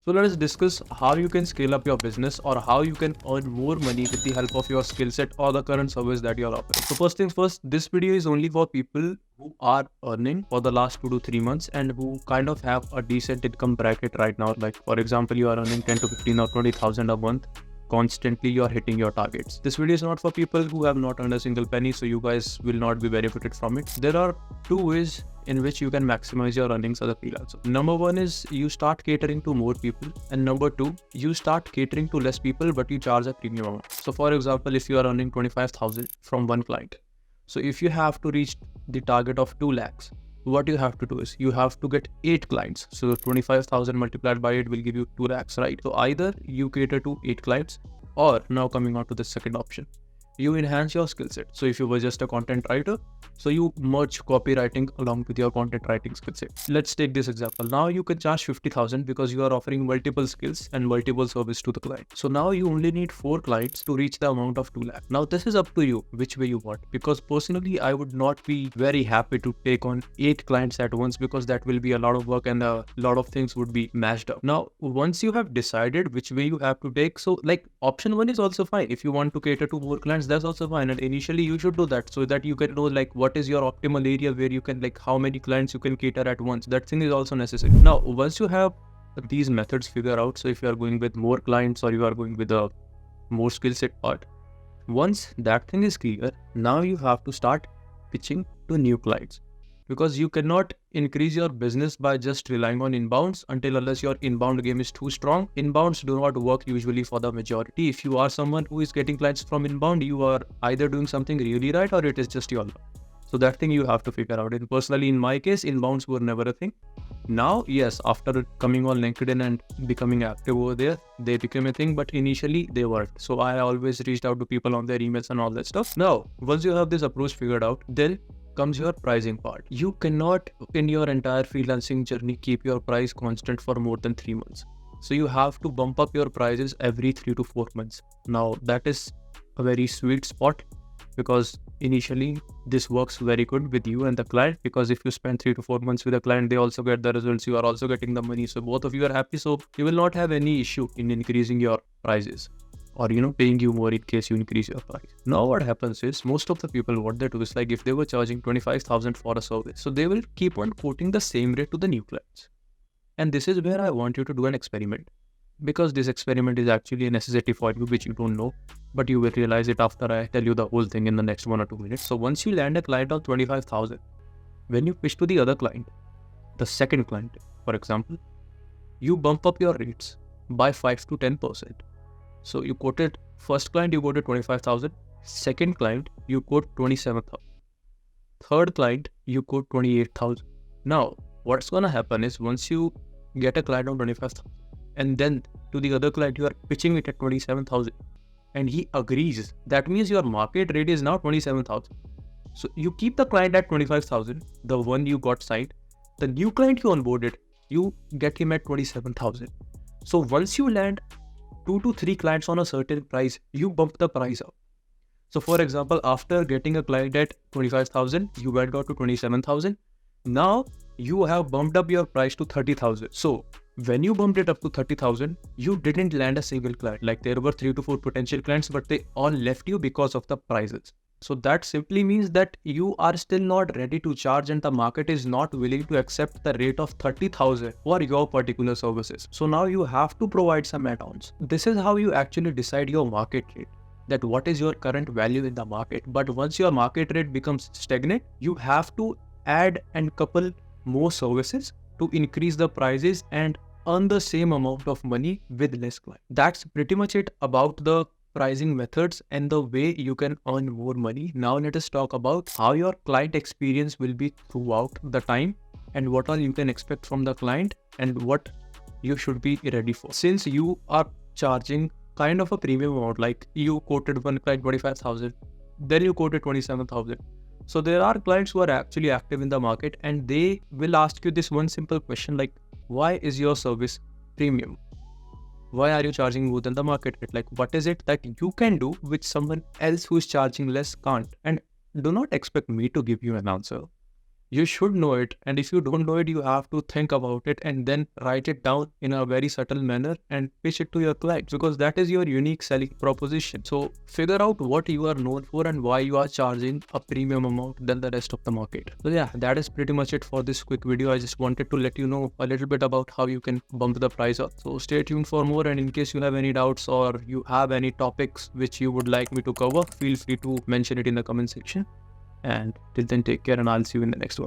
So let us discuss how you can scale up your business or how you can earn more money with the help of your skill set or the current service that you're offering. So first things first, this video is only for people who are earning for the last 2 to 3 months and who kind of have a decent income bracket right now. Like for example, you are earning 10 to 15 or 20,000 a month. Constantly you are hitting your targets. This video is not for people who have not earned a single penny, so you guys will not be benefited from it. There are two ways in which you can maximize your earnings as a freelancer. Number one is you start catering to more people, and number two, you start catering to less people but you charge a premium amount. So for example, if you are earning 25,000 from one client, so if you have to reach the target of 2 lakhs, what you have to do is you have to get 8 clients. So 25,000 multiplied by 8 will give you 2 lakhs, right? So either you cater to 8 clients, or now coming on to the second option, you enhance your skill set. So if you were just a content writer, so you merge copywriting along with your content writing skill set. Let's take this example. Now you can charge 50,000 because you are offering multiple skills and multiple service to the client. So now you only need 4 clients to reach the amount of 2 lakh. Now this is up to you which way you want, because personally I would not be very happy to take on 8 clients at once, because that will be a lot of work and a lot of things would be mashed up. Now once you have decided which way you have to take, so like option 1 is also fine. If you want to cater to more clients, that's also fine, and initially you should do that so that you can know like what is your optimal area where you can, like how many clients you can cater at once. That thing is also necessary. Now once you have these methods figured out, so if you are going with more clients or you are going with a more skill set part, once that thing is clear, now you have to start pitching to new clients, because you cannot increase your business by just relying on inbounds unless your inbound game is too strong. Inbounds do not work usually for the majority. If you are someone who is getting clients from inbound, you are either doing something really right or it is just your luck. So that thing you have to figure out. And personally, in my case, inbounds were never a thing. Now, yes, after coming on LinkedIn and becoming active over there, they became a thing, but initially they weren't. So I always reached out to people on their emails and all that stuff. Now, once you have this approach figured out, then comes your pricing part. You cannot in your entire freelancing journey keep your price constant for more than 3 months. So you have to bump up your prices every 3 to 4 months. Now that is a very sweet spot, because initially this works very good with you and the client, because if you spend 3 to 4 months with a client, they also get the results, you are also getting the money, so both of you are happy. So you will not have any issue in increasing your prices, or paying you more in case you increase your price. Now what happens is, most of the people, what they do is, like if they were charging 25,000 for a service, so they will keep on quoting the same rate to the new clients. And this is where I want you to do an experiment, because this experiment is actually a necessity for you, which you don't know, but you will realize it after I tell you the whole thing in the next 1 or 2 minutes. So once you land a client on 25,000, when you pitch to the other client, the second client, for example, you bump up your rates by 5 to 10%. So you quoted first client, you quoted 25,000. Second client, you quote 27,000. Third client, you quote 28,000. Now, what's gonna happen is, once you get a client on 25,000, and then to the other client, you are pitching it at 27,000, and he agrees, that means your market rate is now 27,000. So you keep the client at 25,000, the one you got signed. The new client you onboarded, you get him at 27,000. So once you land 2 to 3 clients on a certain price, you bump the price up. So for example, after getting a client at 25,000, you went out to 27,000. Now you have bumped up your price to 30,000. So when you bumped it up to 30,000, you didn't land a single client. Like there were 3 to 4 potential clients, but they all left you because of the prices. So that simply means that you are still not ready to charge, and the market is not willing to accept the rate of 30,000 for your particular services. So now you have to provide some add-ons. This is how you actually decide your market rate, that what is your current value in the market. But once your market rate becomes stagnant, you have to add and couple more services to increase the prices and earn the same amount of money with less clients. That's pretty much it about the pricing methods and the way you can earn more money. Now let us talk about how your client experience will be throughout the time, and what all you can expect from the client and what you should be ready for. Since you are charging kind of a premium amount, like you quoted one client 25,000, then you quoted 27,000. So there are clients who are actually active in the market, and they will ask you this one simple question, like, why is your service premium? Why are you charging more than the market rate? Like, what is it that you can do which someone else who is charging less can't? And do not expect me to give you an answer. You should know it, and if you don't know it, you have to think about it and then write it down in a very subtle manner and pitch it to your clients, because that is your unique selling proposition. So figure out what you are known for and why you are charging a premium amount than the rest of the market. So yeah, that is pretty much it for this quick video. I just wanted to let you know a little bit about how you can bump the price up. So stay tuned for more, and in case you have any doubts or you have any topics which you would like me to cover, feel free to mention it in the comment section. And till then, take care, and I'll see you in the next one.